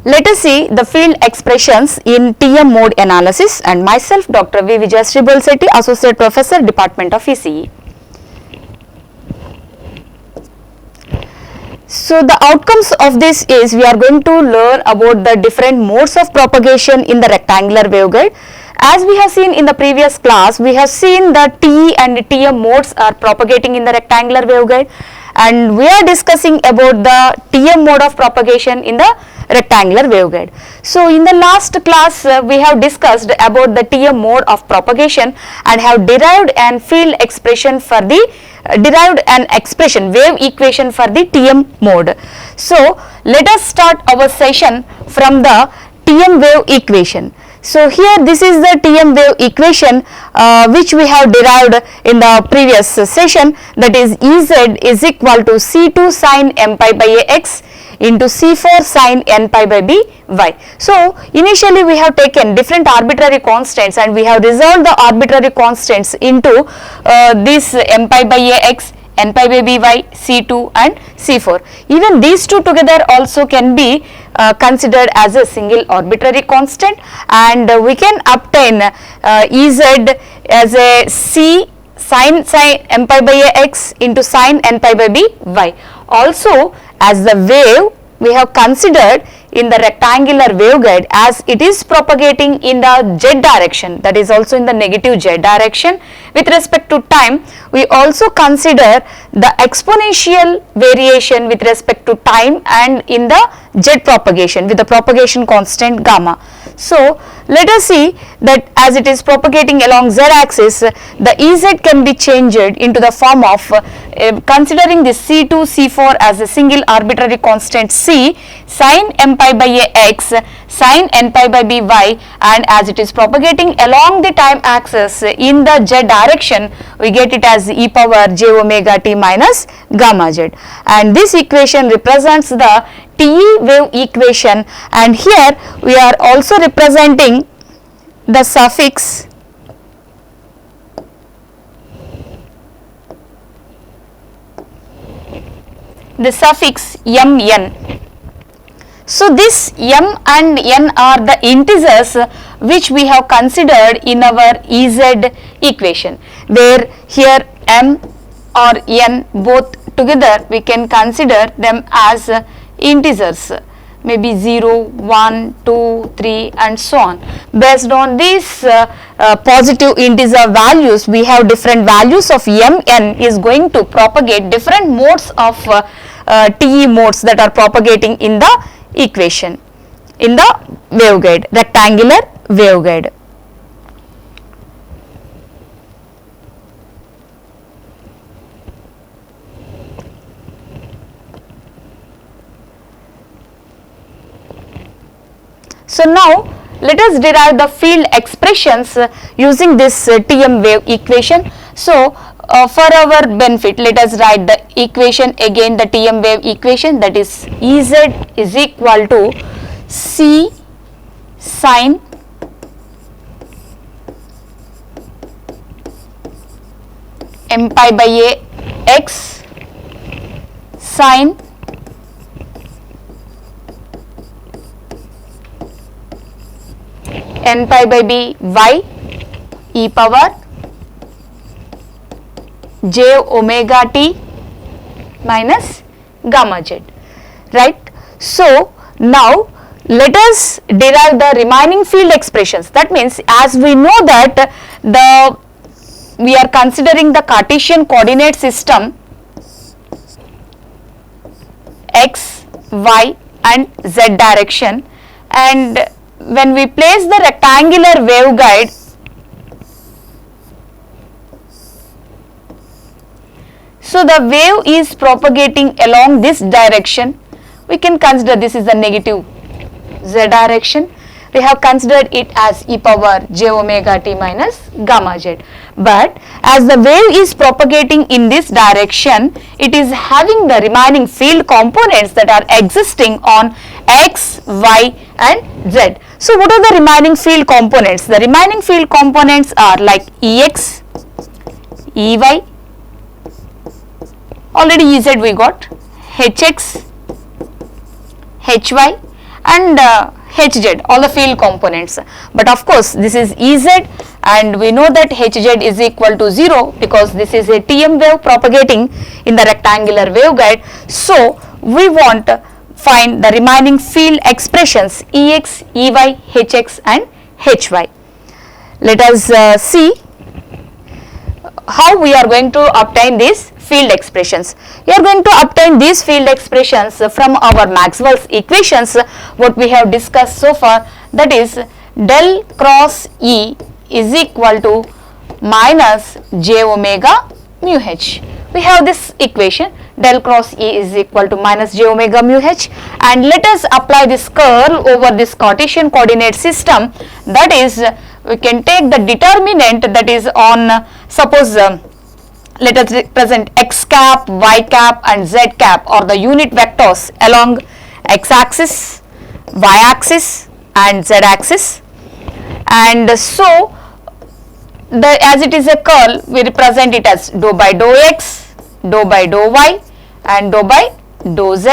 Let us see the field expressions in TM mode analysis, and myself Dr. V. Vijayashree Bolsetti, Associate Professor, Department of ECE. So the outcomes of this is we are going to learn about the different modes of propagation in the rectangular waveguide. As we have seen in the previous class, we have seen the TE and TM modes are propagating in the rectangular waveguide, and we are discussing about the TM mode of propagation in the rectangular waveguide. So in the last class we have discussed about the TM mode of propagation and have derived an field expression for the wave equation for the TM mode. So let us start our session from the TM wave equation. So here this is the TM wave equation which we have derived in the previous session, that is Ez is equal to C2 sin m pi by x into C4 sin n pi by b y. So initially we have taken different arbitrary constants and we have resolved the arbitrary constants into this m pi by x, n pi by by, C2 and C4. Even these two together also can be considered as a single arbitrary constant, and we can obtain Ez as a C sin m pi by x into sin n pi by b y. Also, as the wave we have considered in the rectangular waveguide, as it is propagating in the z direction, that is also in the negative z direction with respect to time, we also consider the exponential variation with respect to time and in the z propagation with the propagation constant gamma. So let us see that as it is propagating along z axis, the Ez can be changed into the form of considering this C2 C4 as a single arbitrary constant C sin m pi by x sin n pi by b y, and as it is propagating along the time axis in the z direction, we get it as e power j omega t minus gamma z, and this equation represents the TE wave equation, and here we are also representing the suffix mn. So this m and n are the integers which we have considered in our Ez equation, where here m or n both together we can consider them as integers, maybe 0, 1, 2, 3 and so on. Based on these positive integer values, we have different values of mn is going to propagate different modes of TE modes that are propagating in the equation in the waveguide, rectangular waveguide. So now let us derive the field expressions using this TM wave equation. So for our benefit, let us write the equation again, the TM wave equation, that is Ez is equal to C sin m pi by a x sin n pi by b y e power j omega t minus gamma z, right. So now let us derive the remaining field expressions. That means as we know that we are considering the Cartesian coordinate system x, y and z direction, and when we place the rectangular waveguide, so the wave is propagating along this direction, we can consider this is the negative z direction. We have considered it as e power j omega t minus gamma z. But as the wave is propagating in this direction, it is having the remaining field components that are existing on x, y and z. So what are the remaining field components? The remaining field components are like Ex, Ey, already Ez we got, Hx, Hy and Hz, all the field components. But of course this is Ez, and we know that Hz is equal to 0 because this is a TM wave propagating in the rectangular waveguide. So we want to find the remaining field expressions Ex, Ey, Hx and Hy. Let us see how we are going to obtain these field expressions. We are going to obtain these field expressions from our Maxwell's equations, what we have discussed so far, that is del cross E is equal to minus j omega mu h. We have this equation, del cross E is equal to minus j omega mu h, and let us apply this curl over this Cartesian coordinate system. That is, we can take the determinant that is on, suppose let us represent x cap, y cap and z cap or the unit vectors along x axis, y axis and z axis, and so as it is a curl, we represent it as dou by dou x, dou by dou y and dou by dou z.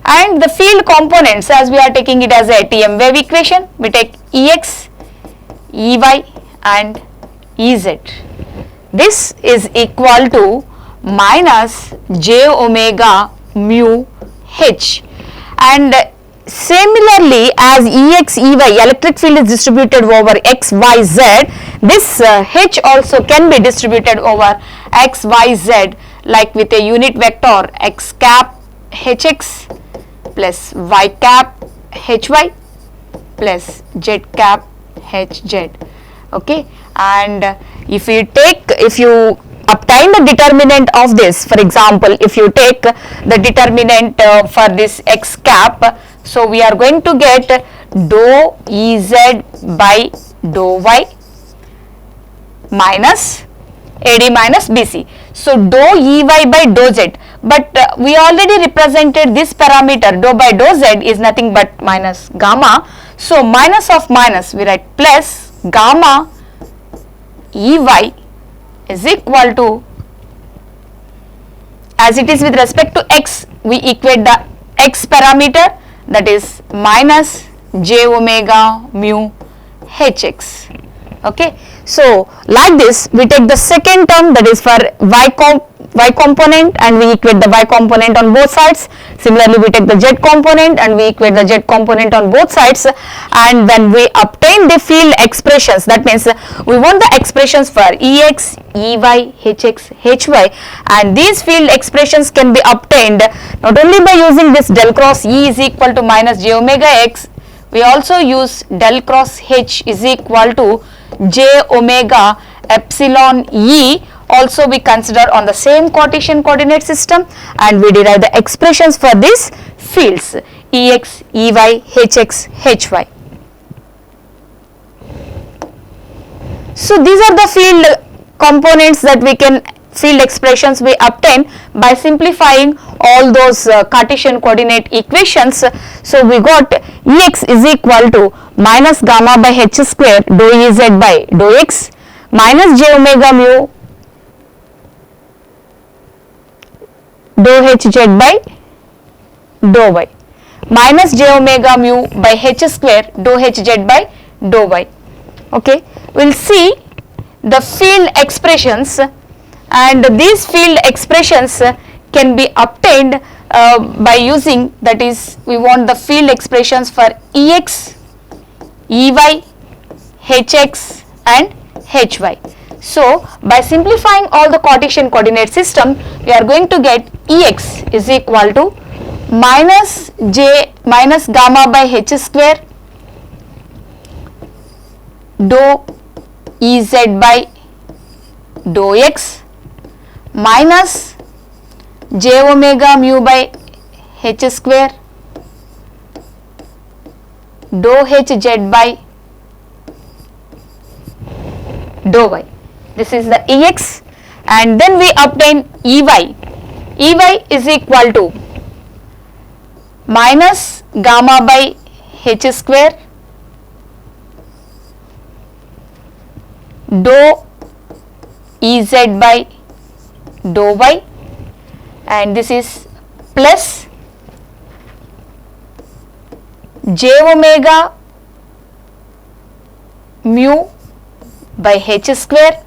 And the field components, as we are taking it as a TM wave equation, we take Ex, Ey and Ez. This is equal to minus j omega mu h, and similarly as Ex, Ey, electric field is distributed over x, y, z, this h also can be distributed over x, y, z, like with a unit vector x cap hx plus y cap hy plus z cap hz. Okay, and if you obtain the determinant of this, for example, if you take the determinant for this x cap, so we are going to get dou Ez by dou y minus AD minus BC. So dou Ey by dou z, but we already represented this parameter dou by dou z is nothing but minus gamma. So minus of minus, we write plus gamma Ey is equal to, as it is with respect to x, we equate the x parameter, that is minus j omega mu hx. Okay, so like this we take the second term, that is for y component, and we equate the y component on both sides. Similarly, we take the z component and we equate the z component on both sides, and when we obtain the field expressions, that means we want the expressions for Ex, Ey, Hx, Hy, and these field expressions can be obtained not only by using this del cross E is equal to minus j omega x, we also use del cross H is equal to j omega epsilon E, also we consider on the same Cartesian coordinate system, and we derive the expressions for these fields Ex, Ey, Hx, Hy. So these are the field components that we can, field expressions we obtain by simplifying all those Cartesian coordinate equations. So we got Ex is equal to minus gamma by h square dou Ez by dou x minus j omega mu dou hz by dou y minus j omega mu by h square dou hz by dou y. Okay, we will see the field expressions, and these field expressions can be obtained by using, that is, we want the field expressions for Ex, Ey, Hx and Hy. So by simplifying all the Cartesian coordinate system, we are going to get Ex is equal to minus gamma by h square dou Ez by dou x minus j omega mu by h square dou hz by dou y. This is the Ex, and then we obtain Ey. Ey is equal to minus gamma by h square dou Ez by dou y, and this is plus j omega mu by h square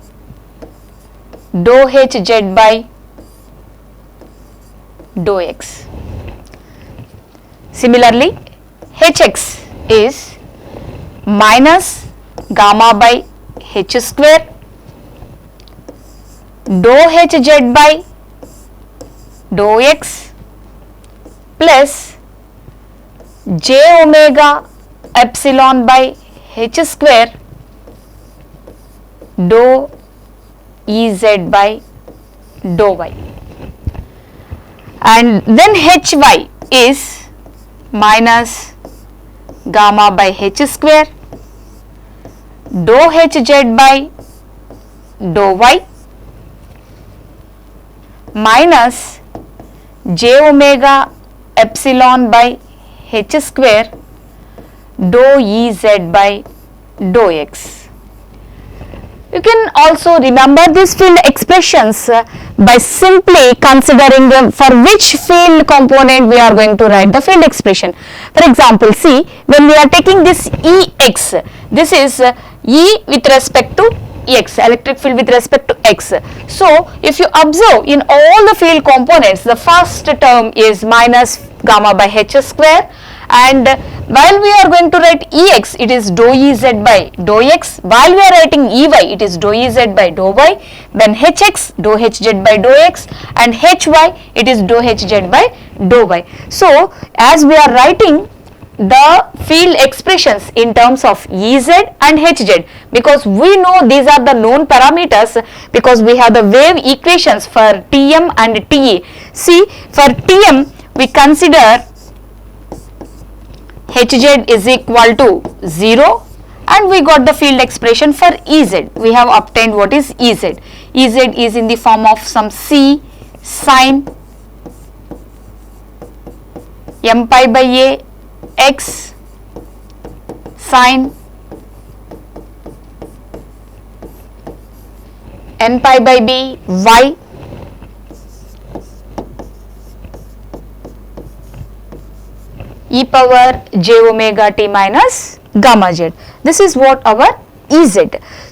dou hz by dou x. Similarly, hx is minus gamma by h square dou hz by dou x plus j omega epsilon by h square dou Ez by dou y, and then hy is minus gamma by h square dou hz by dou y minus j omega epsilon by h square dou Ez by dou x. You can also remember these field expressions by simply considering for which field component we are going to write the field expression. For example, see, when we are taking this Ex, this is E with respect to x, electric field with respect to x. So, if you observe in all the field components, the first term is minus gamma by h square, and while we are going to write Ex, it is dou Ez by dou x, while we are writing Ey, it is dou Ez by dou y, then Hx dou Hz by dou x, and Hy, it is dou Hz by dou y. So, as we are writing the field expressions in terms of Ez and Hz, because we know these are the known parameters, because we have the wave equations for Tm and Ta. See, for Tm we consider Hz is equal to 0, and we got the field expression for Ez. We have obtained what is Ez. Ez is in the form of some C sin m pi by a x sin n pi by b y e power j omega t minus gamma z. This is what our Ez.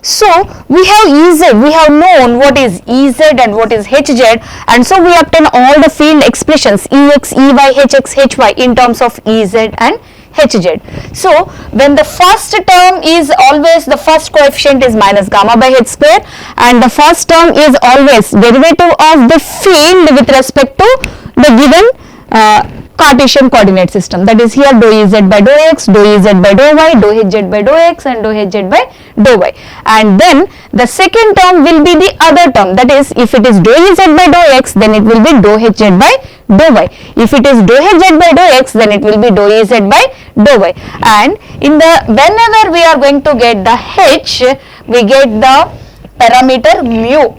So, we have Ez, we have known what is Ez and what is Hz, and so we obtain all the field expressions Ex, Ey, Hx, Hy in terms of Ez and Hz. So, when the first term is always, the first coefficient is minus gamma by h square, and the first term is always derivative of the field with respect to the given Cartesian coordinate system, that is here dou Ez by dou x, dou Ez by dou y, dou Hz by dou x, and dou Hz by dou y. And then the second term will be the other term, that is if it is dou Ez by dou x, then it will be dou Hz by dou y. If it is dou Hz by dou x, then it will be dou Ez by dou y. And in the whenever we are going to get the h, we get the parameter mu,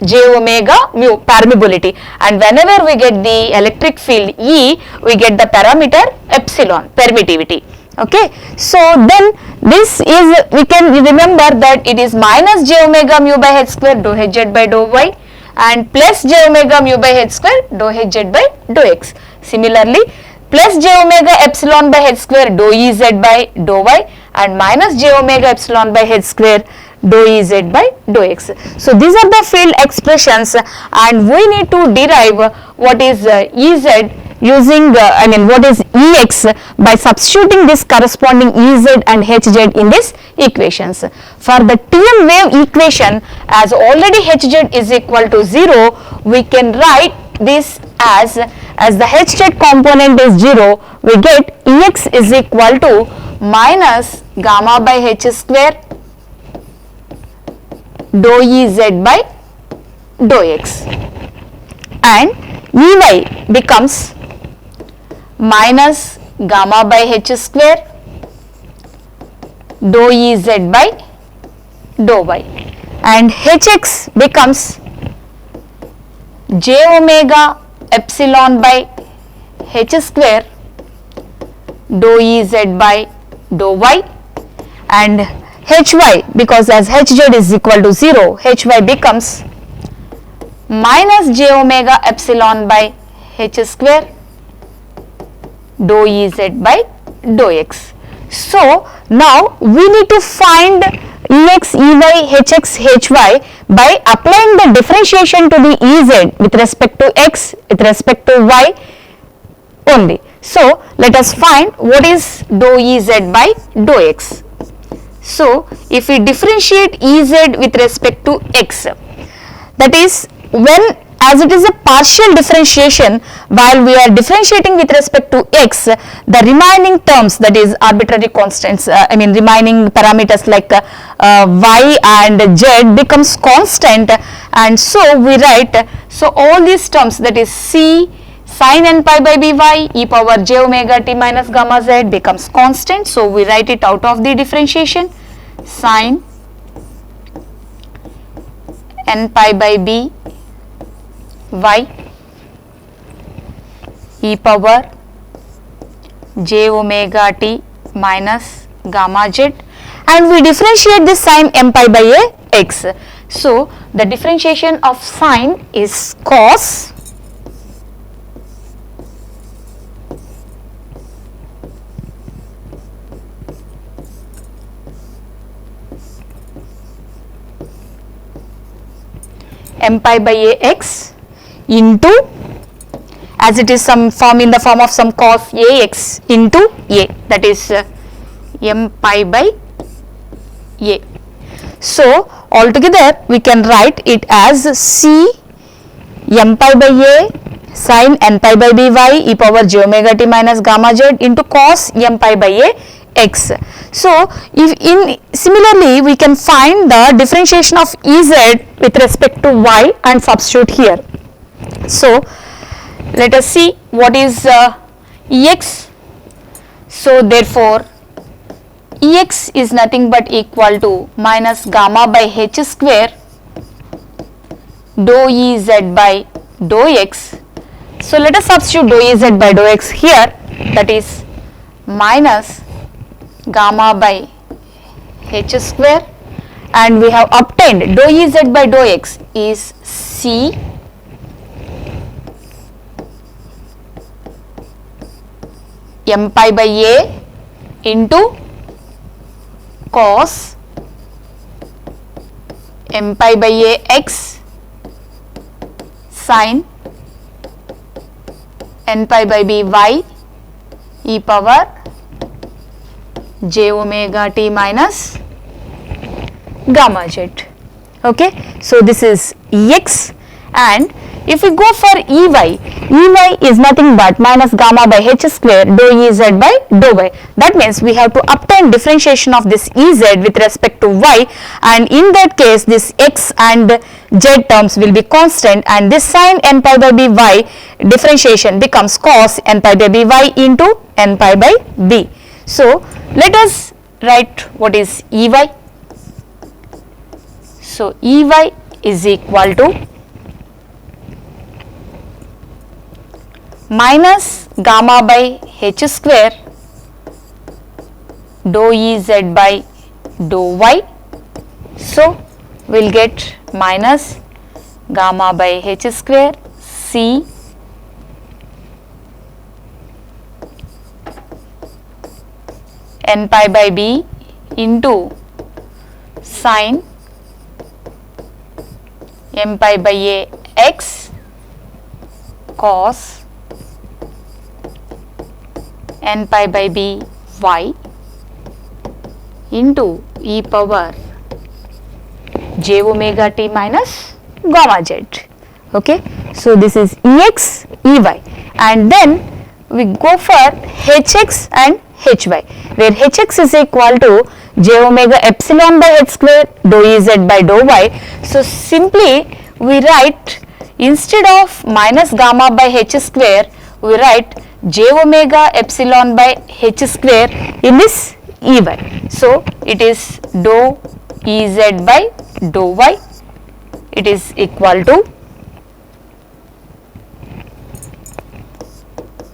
j omega mu, permeability, and whenever we get the electric field E, we get the parameter epsilon, permittivity. Okay, so then this is, we can remember that it is minus j omega mu by h square dou Hz by dou y, and plus j omega mu by h square dou Hz by dou x. Similarly, plus j omega epsilon by h square dou Ez by dou y, and minus j omega epsilon by h square dou Ez by dou x. So, these are the field expressions, and we need to derive what is Ez using what is Ex by substituting this corresponding Ez and Hz in these equations. For the Tm wave equation, as already Hz is equal to 0, we can write this as the Hz component is 0, we get Ex is equal to minus gamma by h square dou Ez by dou x, and Ey becomes minus gamma by h square dou Ez by dou y, and Hx becomes j omega epsilon by h square dou Ez by dou y, and Hy, because as Hz is equal to 0, Hy becomes minus j omega epsilon by h square dou Ez by dou x. So now we need to find Ex, Ey, Hx, Hy by applying the differentiation to the Ez with respect to x, with respect to y only. So let us find what is dou Ez by dou x. So if we differentiate Ez with respect to x, that is when, as it is a partial differentiation, while we are differentiating with respect to x, the remaining terms, that is arbitrary constants, remaining parameters like y and z becomes constant, and so we write, so all these terms, that is c sin n pi by by e power j omega t minus gamma z becomes constant. So we write it out of the differentiation, sin n pi by b y e power j omega t minus gamma z, and we differentiate this sin m pi by a x. So the differentiation of sin is cos m pi by a x into, as it is some form in the form of some cos a x into a, that is m pi by a. So altogether we can write it as c m pi by a sin n pi by by e power j omega t minus gamma z into cos m pi by a x. So if similarly we can find the differentiation of Ez with respect to y and substitute here. So let us see what is Ex. So therefore Ex is nothing but equal to minus gamma by h square dou Ez by dou x. So let us substitute dou Ez by dou x here, that is minus gamma by h square, and we have obtained dou Ez by dou x is c m pi by a into cos m pi by a x sin n pi by b y e power j omega t minus gamma z. Okay, so this is Ex, and if we go for Ey is nothing but minus gamma by h square dou Ez by dou y. That means we have to obtain differentiation of this Ez with respect to y, and in that case this x and z terms will be constant, and this sin n pi by b y differentiation becomes cos n pi by b y into n pi by b. So let us write what is Ey. So Ey is equal to minus gamma by h square dou Ez by dou y. So we will get minus gamma by h square c n pi by b into sin m pi by a x cos n pi by b y into e power j omega t minus gamma z. Okay, so this is Ex, Ey, and then we go for Hx and Hy, where Hx is equal to j omega epsilon by h square dou Ez by dou y. So simply we write, instead of minus gamma by h square, we write j omega epsilon by h square in this Ey. So it is dou Ez by dou y, it is equal to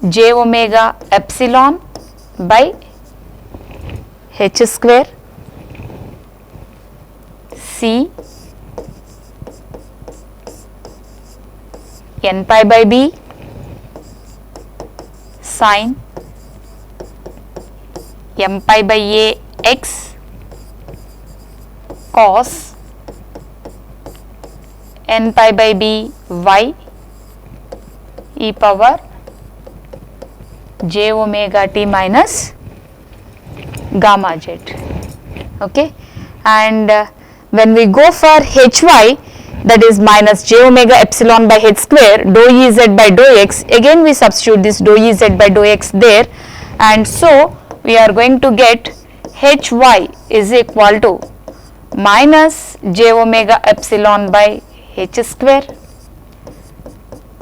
j omega epsilon by h square c n pi by b sin m pi by a x cos n pi by b y e power j omega t minus gamma z. Okay, and when we go for hy, that is minus j omega epsilon by h square dou E z by dou x, again we substitute this dou E z by dou x there, and so we are going to get hy is equal to minus j omega epsilon by h square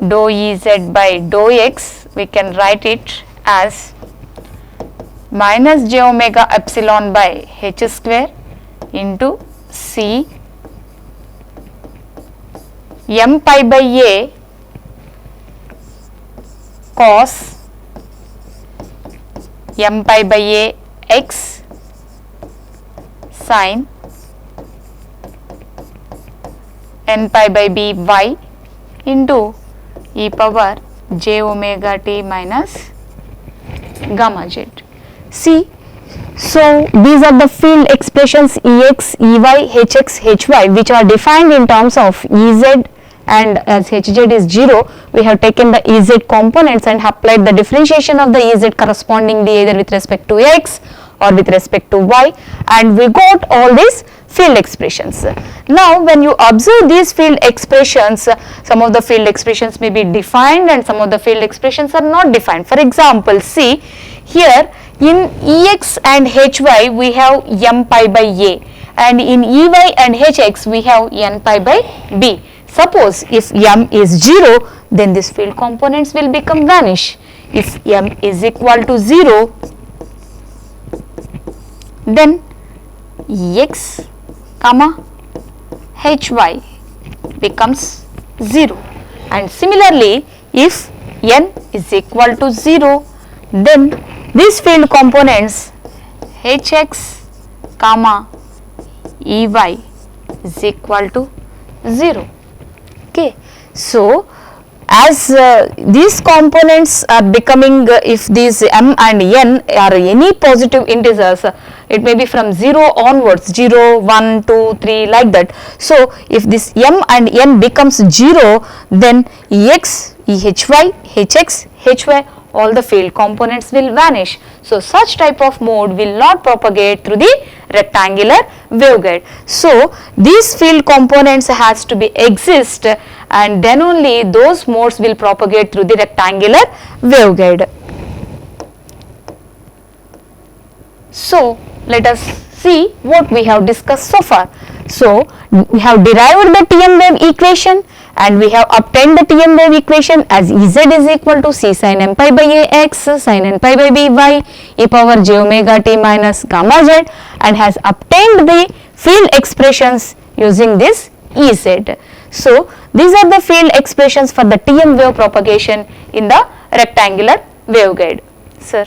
dou E z by dou x, we can write it as minus j omega epsilon by h square into c m pi by a cos m pi by a x sin n pi by b y into e power j omega t minus gamma z. See, so these are the field expressions Ex, Ey, Hx, Hy which are defined in terms of Ez, and as Hz is 0, we have taken the Ez components and applied the differentiation of the Ez correspondingly either with respect to x or with respect to y, and we got all these field expressions. Now when you observe these field expressions, some of the field expressions may be defined and some of the field expressions are not defined. For example, see here in Ex and Hy we have m pi by a, and in Ey and Hx we have n pi by b. Suppose if m is 0, then this field components will become vanish. If m is equal to 0, then Ex comma Hy becomes 0, and similarly if n is equal to 0, then these field components Hx comma Ey is equal to 0. Okay, so as these components are becoming, if these m and n are any positive integers, it may be from 0 onwards, 0, 1, 2, 3 like that. So if this m and n becomes 0, then Ex, Ehy, Hx, Hy, all the field components will vanish. So such type of mode will not propagate through the rectangular waveguide. So these field components has to be exist, and then only those modes will propagate through the rectangular waveguide. So let us see what we have discussed so far. So we have derived the TM wave equation, and we have obtained the TM wave equation as Ez is equal to c sin m pi by a x sin n pi by b y e power j omega t minus gamma z, and has obtained the field expressions using this Ez. So these are the field expressions for the TM wave propagation in the rectangular waveguide. Sir.